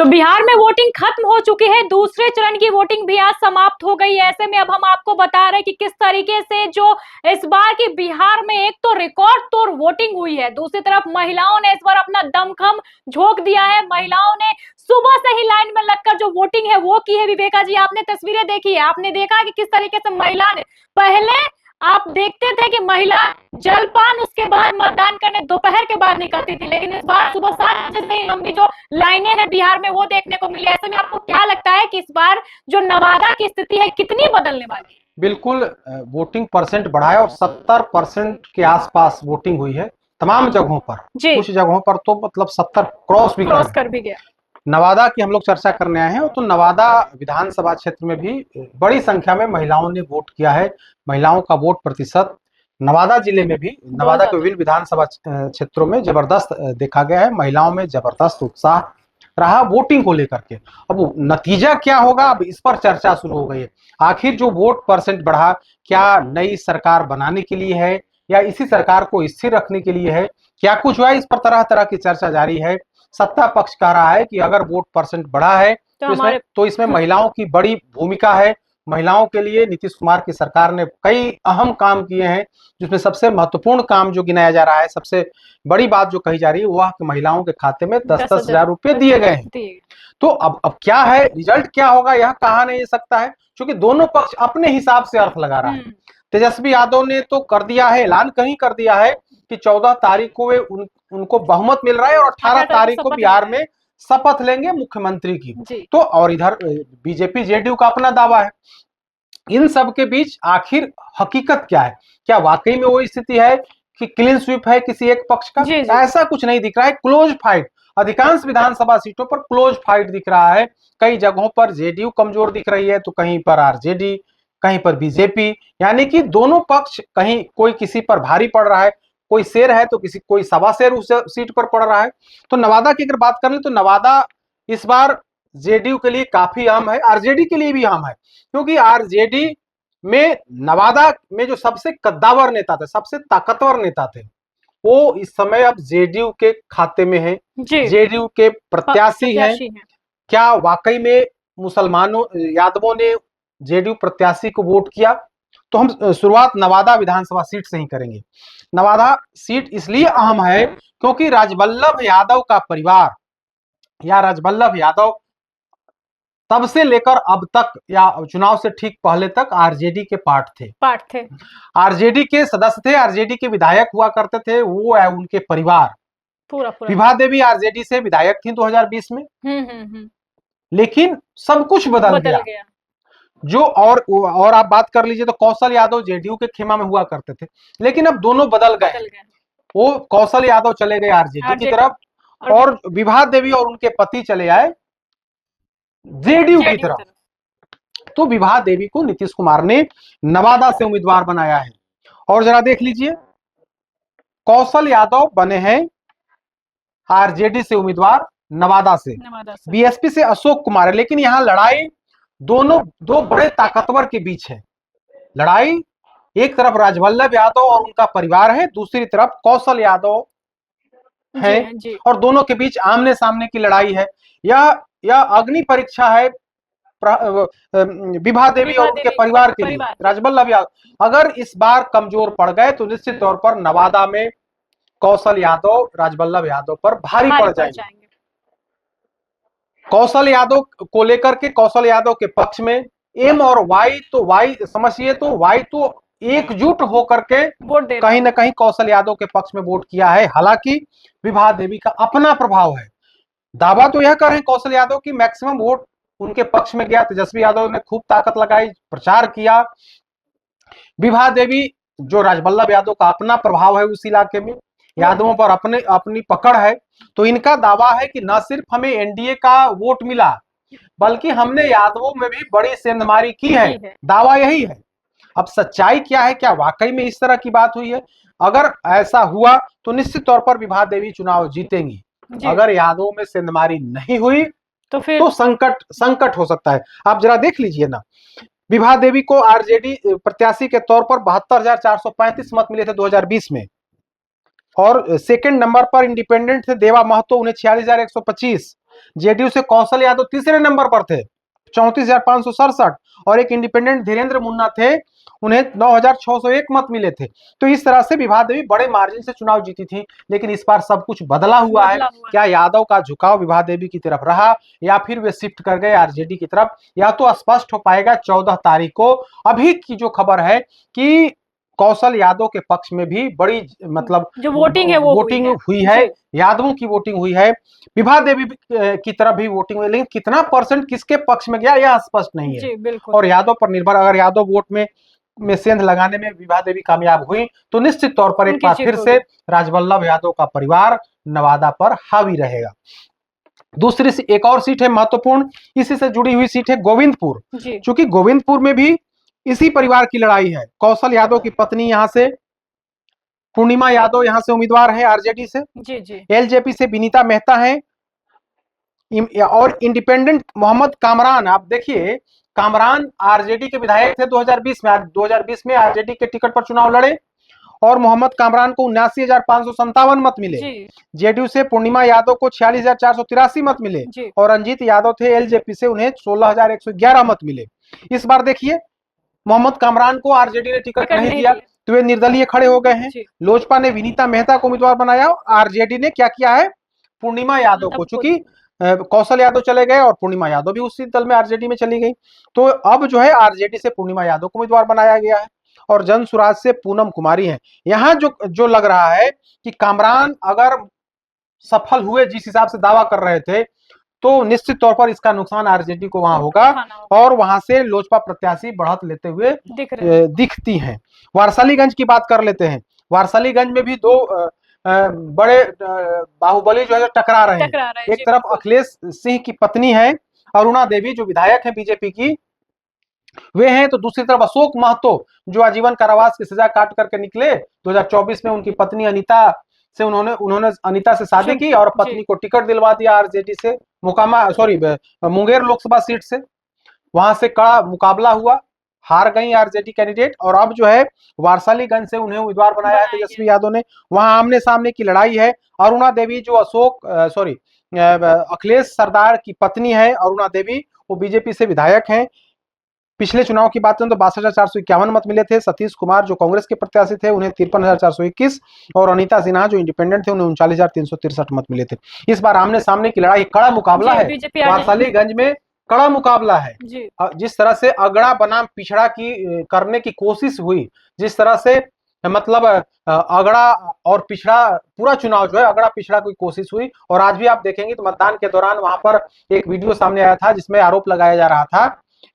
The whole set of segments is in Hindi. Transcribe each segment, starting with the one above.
तो बिहार में वोटिंग खत्म हो चुकी है, दूसरे चरण की वोटिंग भी आज समाप्त हो गई है। ऐसे में अब हम आपको बता रहे हैं कि किस तरीके से जो इस बार की बिहार में एक तो रिकॉर्ड तोड़ वोटिंग हुई है, दूसरी तरफ महिलाओं ने इस बार अपना दमखम झोंक दिया है। महिलाओं ने सुबह से ही लाइन में लगकर जो वोटिंग है वो की है। विवेका जी, आपने तस्वीरें देखी है, आपने देखा कि किस तरीके से महिला ने, पहले आप देखते थे कि महिला जलपान उसके बाद मतदान करने दोपहर के बाद निकलती थी, लेकिन इस बार सुबह 7 बजे से ही लंबी जो लाइनें हैं बिहार में वो देखने को मिली। ऐसे में आपको क्या लगता है कि इस बार जो नवादा की स्थिति है कितनी बदलने वाली है? बिल्कुल, वोटिंग परसेंट बढ़ा है और 70% के आसपास वोटिंग हुई है तमाम जगहों पर। कुछ जगहों पर तो मतलब 70 क्रॉस कर भी गया। नवादा की हम लोग चर्चा करने आए हैं, तो नवादा विधानसभा क्षेत्र में भी बड़ी संख्या में महिलाओं ने वोट किया है। महिलाओं का वोट प्रतिशत नवादा जिले में भी, नवादा के विभिन्न विधानसभा क्षेत्रों में जबरदस्त देखा गया है। महिलाओं में जबरदस्त उत्साह रहा वोटिंग को लेकर के। अब नतीजा क्या होगा, अब इस पर चर्चा शुरू हो गई है। आखिर जो वोट परसेंट बढ़ा, क्या नई सरकार बनाने के लिए है या इसी सरकार को स्थिर रखने के लिए है, क्या कुछ हुआ, इस पर तरह तरह की चर्चा जारी है। सत्ता पक्ष कह रहा है कि अगर वोट परसेंट बढ़ा है तो इसमें महिलाओं की बड़ी भूमिका है। महिलाओं के लिए नीतीश कुमार की सरकार ने कई अहम काम किए हैं, जिसमें सबसे महत्वपूर्ण काम जो गिनाया जा रहा है, सबसे बड़ी बात जो कही जा रही है वह कि महिलाओं के खाते में 10-10 हजार रुपए दिए गए हैं। तो अब क्या है, रिजल्ट क्या होगा यह कहा नहीं जा सकता है, क्योंकि दोनों पक्ष अपने हिसाब से अर्थ लगा रहा है। तेजस्वी यादव ने तो कर दिया है, ऐलान कहीं कर दिया है कि 14 तारीख को उनको बहुमत मिल रहा है और 18 तारीख को बिहार में शपथ लेंगे मुख्यमंत्री की। तो और इधर बीजेपी जेडीयू का अपना दावा है। इन सब के बीच आखिर हकीकत क्या है? क्या वाकई में वो स्थिति है कि क्लीन स्वीप है किसी एक पक्ष का? ऐसा कुछ नहीं दिख रहा है। क्लोज फाइट, अधिकांश विधानसभा सीटों पर क्लोज फाइट दिख रहा है। कई जगहों पर जेडीयू कमजोर दिख रही है, तो कहीं पर आरजेडी, कहीं पर बीजेपी, यानी कि दोनों पक्ष, कहीं कोई किसी पर भारी पड़ रहा है, कोई शेर है तो कोई सवा शेर उस सीट पर पड़ रहा है। तो नवादा की अगर बात कर ले तो नवादा इस बार जेडीयू के लिए काफी अहम है, आरजेडी के लिए भी अहम है, क्योंकि आरजेडी में नवादा में जो सबसे कद्दावर नेता थे, सबसे ताकतवर नेता थे, वो इस समय अब जेडीयू के खाते में है, जेडीयू के प्रत्याशी हैं। क्या वाकई में मुसलमानों, यादवों ने जेडीयू प्रत्याशी को वोट किया? तो हम शुरुआत नवादा विधानसभा सीट से ही करेंगे। नवादा सीट इसलिए अहम है क्योंकि राजवल्लभ यादव का परिवार या राजवल्लभ यादव तब से लेकर अब तक या चुनाव से ठीक पहले तक आरजेडी के पार्ट थे। आरजेडी के सदस्य थे, आरजेडी के विधायक हुआ करते थे, वो है उनके परिवार। पूरा विभा देवी आरजेडी से विधायक थी 2020 में। लेकिन सब कुछ बदल गया। जो और आप बात कर लीजिए तो कौशल यादव जेडीयू के खेमा में हुआ करते थे, लेकिन अब दोनों बदल गए। वो कौशल यादव चले गए आरजेडी की तरफ और विभा देवी और उनके पति चले आए जेडीयू की तरफ। तो विभा देवी को नीतीश कुमार ने नवादा से उम्मीदवार बनाया है। और जरा देख लीजिए, कौशल यादव बने हैं आरजेडी से उम्मीदवार नवादा से। बीएसपी से अशोक कुमार है, लेकिन यहां लड़ाई दो बड़े ताकतवर के बीच है। लड़ाई एक तरफ राजवल्लभ यादव और उनका परिवार है, दूसरी तरफ कौशल यादव है, और दोनों के बीच आमने सामने की लड़ाई है। यह अग्नि परीक्षा है विभा देवी और उनके परिवार के लिए। राजवल्लभ यादव अगर इस बार कमजोर पड़ गए तो निश्चित तौर पर नवादा में कौशल यादव राजवल्लभ यादव पर भारी पड़ जाएंगे। कौशल यादव को लेकर के, कौशल यादव के पक्ष में एम और वाई समझिए तो वाई तो एकजुट होकर के कहीं ना कहीं कौशल यादव के पक्ष में वोट किया है। हालांकि विभा देवी का अपना प्रभाव है। दावा तो यह कर रहे हैं कौशल यादव की मैक्सिमम वोट उनके पक्ष में गया। तेजस्वी यादव ने खूब ताकत लगाई, प्रचार किया। विभा देवी, जो राजवल्लभ यादव का अपना प्रभाव है उस इलाके में, यादवों पर अपनी पकड़ है, तो इनका दावा है कि न सिर्फ हमें एनडीए का वोट मिला बल्कि हमने यादवों में भी बड़ी सेंधमारी की है। दावा यही है। अब सच्चाई क्या है, क्या वाकई में इस तरह की बात हुई है? अगर ऐसा हुआ तो निश्चित तौर पर विभा देवी चुनाव जीतेंगी। अगर यादवों में सेंधमारी नहीं हुई तो फिर संकट हो सकता है। आप जरा देख लीजिए ना, विभा देवी को आरजेडी प्रत्याशी के तौर पर 72,435 मत मिले थे 2020 में, और सेकंड नंबर पर इंडिपेंडेंट थे देवा महतो, उन्हें 46,125। जेडीयू से कौशल यादव तीसरे नंबर पर थे 34,567, और एक इंडिपेंडेंट धीरेन्द्र मुन्ना थे, उन्हें 9,601 मत मिले थे। तो इस तरह से विभा देवी बड़े मार्जिन से चुनाव जीती थी। लेकिन इस बार सब कुछ बदला हुआ है। क्या यादव का झुकाव विभा देवी की तरफ रहा या फिर वे शिफ्ट कर गए आरजेडी की तरफ, या तो स्पष्ट हो पाएगा 14 तारीख को। अभी की जो खबर है कि कौशल यादव के पक्ष में भी बड़ी मतलब जो वोटिंग है वो वोटिंग हुई है, यादवों की वोटिंग हुई है, विभा देवी की तरफ भी वोटिंग हुई, लेकिन कितना परसेंट किसके पक्ष में गया यह स्पष्ट नहीं है। जी, बिल्कुल। और यादव पर निर्भर, अगर यादव वोट में सेंध लगाने में विभा देवी कामयाब हुई तो निश्चित तौर पर एक बार फिर से राजवल्लभ यादव का परिवार नवादा पर हावी रहेगा। दूसरी एक और सीट है महत्वपूर्ण, इसी से जुड़ी हुई सीट है गोविंदपुर। क्योंकि गोविंदपुर में भी इसी परिवार की लड़ाई है। कौशल यादव की पत्नी यहां से, पूर्णिमा यादव यहां से उम्मीदवार है आरजेडी से, एलजेपी से विनीता मेहता है, और इंडिपेंडेंट मोहम्मद कामरान। आप देखिए, कामरान आरजेडी के विधायक थे 2020 में आरजेडी के टिकट पर चुनाव लड़े, और मोहम्मद कामरान को 79,557 मत मिले। जेडीयू से पूर्णिमा यादव को 46,483 मत मिले, और रंजीत यादव थे एलजेपी से, उन्हें 16,111 मत मिले। इस बार देखिए, मोहम्मद कामरान को आरजेडी ने टिकट नहीं दिया तो वे निर्दलीय खड़े हो गए हैं। लोजपा ने विनीता मेहता को उम्मीदवार बनाया, आरजेडी ने क्या किया है, पूर्णिमा यादव को। चूंकि कौशल यादव चले गए और पूर्णिमा यादव भी उसी दल में आरजेडी में चली गई, तो अब जो है आरजेडी से पूर्णिमा यादव को उम्मीदवार बनाया गया है, और जन सुराज से पूनम कुमारी है। यहाँ जो लग रहा है कि कामरान अगर सफल हुए जिस हिसाब से दावा कर रहे थे, तो निश्चित तौर पर इसका नुकसान आरजेडी को वहां होगा, और वहां से लोजपा प्रत्याशी बढ़त लेते हुए दिखती हैं। वारसालीगंज की बात कर लेते हैं। वारसालीगंज में भी दो बड़े बाहुबली जो है टकरा रहे हैं। एक तरफ अखिलेश सिंह की पत्नी है अरुणा देवी, जो विधायक है बीजेपी की, वे हैं, तो दूसरी तरफ अशोक महतो, जो आजीवन कारावास की सजा काट करके निकले। 2024 में उनकी पत्नी अनीता से उन्होंने अनीता से शादी की और पत्नी को टिकट दिलवा दिया आरजेडी से, मुंगेर लोकसभा सीट से। वहां से कड़ा मुकाबला हुआ, हार गई आरजेडी कैंडिडेट, और अब जो है वारसालीगंज से उन्हें उम्मीदवार बनाया है तेजस्वी यादव ने। वहां आमने सामने की लड़ाई है। अरुणा देवी जो अखिलेश सरदार की पत्नी है, अरुणा देवी, वो बीजेपी से विधायक हैं। पिछले चुनाव की बात करें तो 62,451 मत मिले थे। सतीश कुमार जो कांग्रेस के प्रत्याशी थे, उन्हें 53,421, और अनीता सिन्हा जो इंडिपेंडेंट थे, उन्हें 39,363 मत मिले थे। इस बार आमने सामने की लड़ाई, कड़ा मुकाबला है वारसालीगंज में, कड़ा मुकाबला है। जिस तरह से अगड़ा बनाम पिछड़ा की करने की कोशिश हुई, जिस तरह से मतलब अगड़ा और पिछड़ा, पूरा चुनाव जो है अगड़ा पिछड़ा की कोशिश हुई। और आज भी आप देखेंगे तो मतदान के दौरान वहां पर एक वीडियो सामने आया था जिसमें आरोप लगाया जा रहा था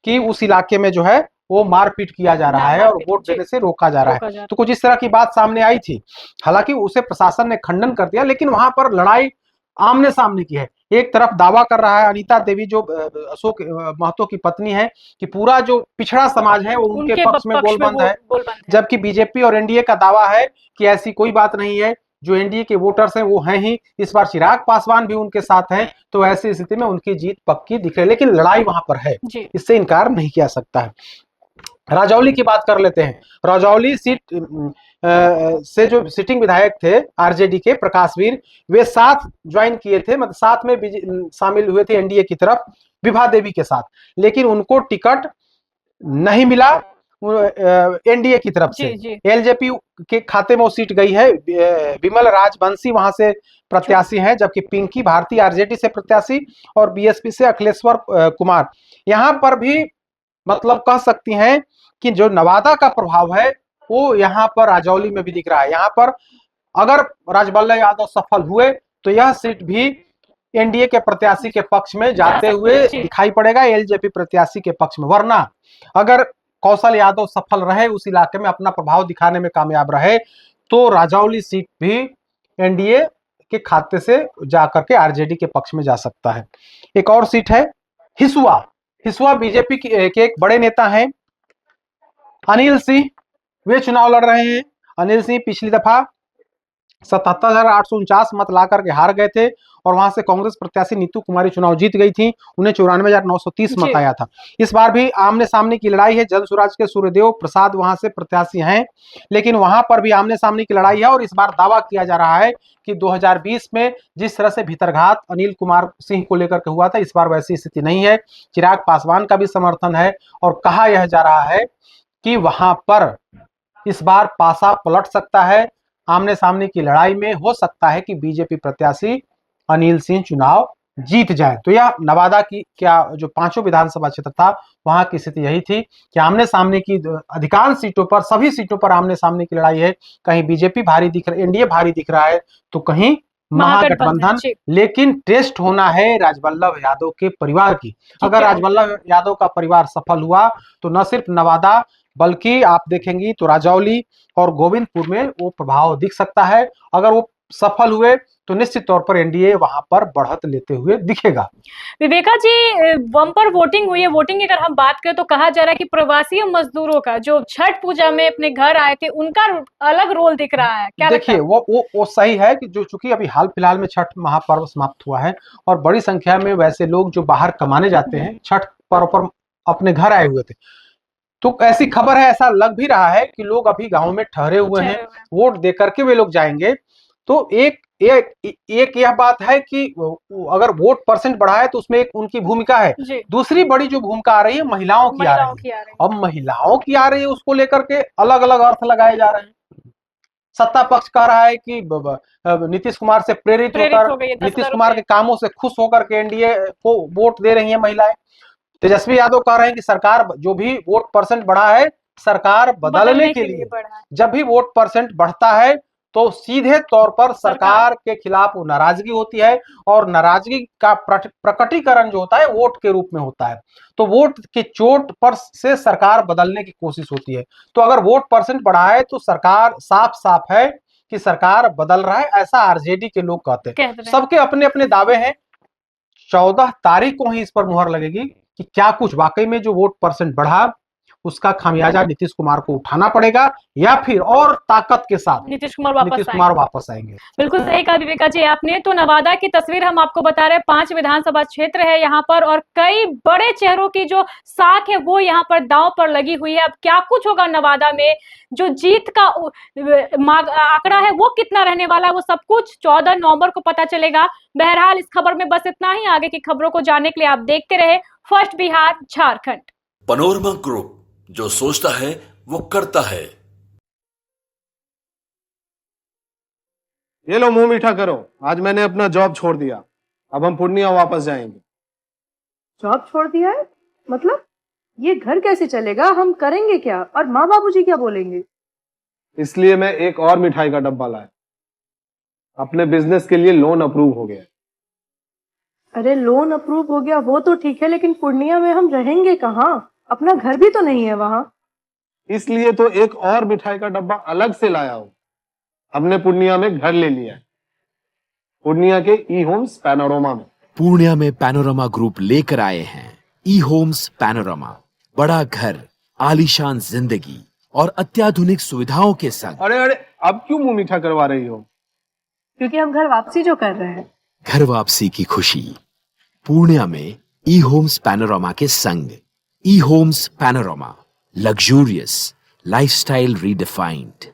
कि उस इलाके में जो है वो मारपीट किया जा रहा है और वोट देने से रोका जा रहा है। तो कुछ इस तरह की बात सामने आई थी। हालांकि उसे प्रशासन ने खंडन कर दिया, लेकिन वहां पर लड़ाई आमने सामने की है। एक तरफ दावा कर रहा है अनीता देवी, जो अशोक महतो की पत्नी है, कि पूरा जो पिछड़ा समाज है वो उनके पक्ष में गोलबंद है, जबकि बीजेपी और एनडीए का दावा है कि ऐसी कोई बात नहीं है, जो एनडीए के वोटर्स हैं वो हैं ही। इस बार चिराग पासवान भी उनके साथ हैं, तो ऐसी स्थिति में उनकी जीत पक्की दिख रही है। लेकिन लड़ाई वहां पर है, इससे इनकार नहीं किया सकता है। राजौली की बात कर लेते हैं। राजौली सीट से जो सिटिंग विधायक थे आरजेडी के प्रकाशवीर, वे साथ ज्वाइन किए थे, मतलब साथ में शामिल हुए थे एनडीए की तरफ विभा देवी के साथ, लेकिन उनको टिकट नहीं मिला एनडीए की तरफ से। एलजेपी के खाते में वो सीट गई है। विमल राजवंशी वहां से प्रत्याशी हैं, जबकि पिंकी भारती आरजेडी से प्रत्याशी, और बीएसपी से अखिलेश्वर कुमार। यहाँ पर भी मतलब कह सकती हैं कि जो नवादा का प्रभाव है वो यहाँ पर राजौली में भी दिख रहा है। यहाँ पर अगर राजवल्लभ यादव सफल हुए तो यह सीट भी एनडीए के प्रत्याशी के पक्ष में जाते हुए दिखाई पड़ेगा, एलजेपी प्रत्याशी के पक्ष में। वरना अगर कौशल यादव सफल रहे, उस इलाके में अपना प्रभाव दिखाने में कामयाब रहे, तो राजौली सीट भी एनडीए के खाते से जाकर के आरजेडी के पक्ष में जा सकता है। एक और सीट है हिसुआ। हिसुआ बीजेपी के एक बड़े नेता हैं अनिल सिंह, वे चुनाव लड़ रहे हैं। अनिल सिंह पिछली दफा 77,849 मत ला करके हार गए थे और वहां से कांग्रेस प्रत्याशी नीतू कुमारी चुनाव जीत गई थी, उन्हें 94,930 मत जी। आया था। इस बार भी आमने सामने की लड़ाई है, जन स्वराज के सूर्यदेव प्रसाद वहां से प्रत्याशी हैं, लेकिन वहां पर भी आमने सामने की लड़ाई है और इस बार दावा किया जा रहा है कि 2020 में जिस तरह से भीतरघात अनिल कुमार सिंह को लेकर के हुआ था, इस बार वैसी स्थिति नहीं है। चिराग पासवान का भी समर्थन है और कहा यह जा रहा है कि वहां पर इस बार पासा पलट सकता है। आमने सामने की लड़ाई में हो सकता है कि बीजेपी प्रत्याशी अनिल सिंह चुनाव जीत जाए। तो यह नवादा की क्या जो 5 विधानसभा क्षेत्र था वहां की स्थिति यही थी कि आमने सामने की अधिकांश सीटों पर, सभी सीटों पर आमने सामने की लड़ाई है। कहीं बीजेपी भारी दिख रहा है, एनडीए भारी दिख रहा है, तो कहीं महागठबंधन। लेकिन टेस्ट होना है राजवल्लभ यादव के परिवार की। अगर राजवल्लभ यादव का परिवार सफल हुआ तो न सिर्फ नवादा बल्कि आप देखेंगी तो राजौली और गोविंदपुर में वो प्रभाव दिख सकता है। अगर वो सफल हुए तो निश्चित तौर पर एनडीए वहां पर बढ़त लेते हुए दिखेगा। विवेका जी, बम्पर वोटिंग हुई है। वोटिंग की अगर हम बात करें तो कहा जा रहा है कि प्रवासी मजदूरों का जो छठ पूजा में अपने घर आए थे उनका अलग रोल दिख रहा है, क्या देखिए वो सही है कि जो चूंकि अभी हाल फिलहाल में छठ महापर्व समाप्त हुआ है और बड़ी संख्या में वैसे लोग जो बाहर कमाने जाते हैं छठ पर्व पर अपने घर आए हुए थे, तो ऐसी खबर है, ऐसा लग भी रहा है कि लोग अभी गांव में ठहरे हुए हैं, वोट दे करके वे लोग जाएंगे। तो एक यह बात है कि अगर वोट परसेंट बढ़ा है तो उसमें एक उनकी भूमिका है। दूसरी बड़ी जो भूमिका आ रही है महिलाओं की आ रही है। अब महिलाओं की आ रही है, उसको लेकर के अलग अलग अर्थ लगाए जा रहे हैं। सत्ता पक्ष कह रहा है कि नीतीश कुमार से प्रेरित होकर, नीतीश कुमार के कामों से खुश होकर के एनडीए को वोट दे रही है महिलाएं। तेजस्वी यादव कह रहे हैं कि सरकार जो भी वोट परसेंट बढ़ा है सरकार बदलने के लिए। जब भी वोट परसेंट बढ़ता है तो सीधे तौर पर सरकार के खिलाफ वो नाराजगी होती है और नाराजगी का प्रकटीकरण जो होता है वोट के रूप में होता है। तो वोट के चोट पर से सरकार बदलने की कोशिश होती है। तो अगर वोट परसेंट बढ़ा है तो सरकार साफ साफ है कि सरकार बदल रहा है, ऐसा आरजेडी के लोग कहते हैं। सबके अपने अपने दावे हैं। 14 तारीख को ही इस पर मुहर लगेगी कि क्या कुछ वाकई में जो वोट परसेंट बढ़ा उसका खामियाजा नीतीश कुमार को उठाना पड़ेगा या फिर और ताकत के साथ नीतीश कुमार वापस आएंगे। बिल्कुल सही कहा विवेका जी आपने। तो नवादा की तस्वीर हम आपको बता रहे हैं, 5 विधानसभा क्षेत्र है यहाँ पर और कई बड़े चेहरों की जो साख है वो यहाँ पर दांव पर लगी हुई है। अब क्या कुछ होगा नवादा में, जो जीत का आंकड़ा है वो कितना रहने वाला है, वो सब कुछ 14 नवंबर को पता चलेगा। बहरहाल इस खबर में बस इतना ही। आगे की खबरों को जानने के लिए आप देखते रहे first Bihar Jharkhand. Panorama group, जो सोचता है वो करता है। ये लो मुंह मीठा करो, आज मैंने अपना जॉब छोड़ दिया, अब हम पूर्णिया वापस जाएंगे। जॉब छोड़ दिया है? मतलब ये घर कैसे चलेगा, हम करेंगे क्या और माँ बाबूजी क्या बोलेंगे? इसलिए मैं एक और मिठाई का डब्बा लाया। अपने बिजनेस के लिए लोन अप्रूव हो गया। अरे लोन अप्रूव हो गया वो तो ठीक है, लेकिन पूर्णिया में हम रहेंगे कहाँ? अपना घर भी तो नहीं है वहां। इसलिए तो एक और मिठाई का डब्बा अलग से लाया हूं। हमने पूर्णिया में घर ले लिया है, पूर्णिया के ई होम्स पैनोरमा में। पूर्णिया में पैनोरमा ग्रुप लेकर आए हैं ई होम्स पैनोरमा। बड़ा घर, आलीशान जिंदगी और अत्याधुनिक सुविधाओं के संग। अरे अब क्यों मुंह मीठा करवा रही हो? क्योंकि हम घर वापसी जो कर रहे हैं। घर वापसी की खुशी पूर्णिया में ई होम्स पैनोरमा के संग। E homes panorama, luxurious lifestyle redefined.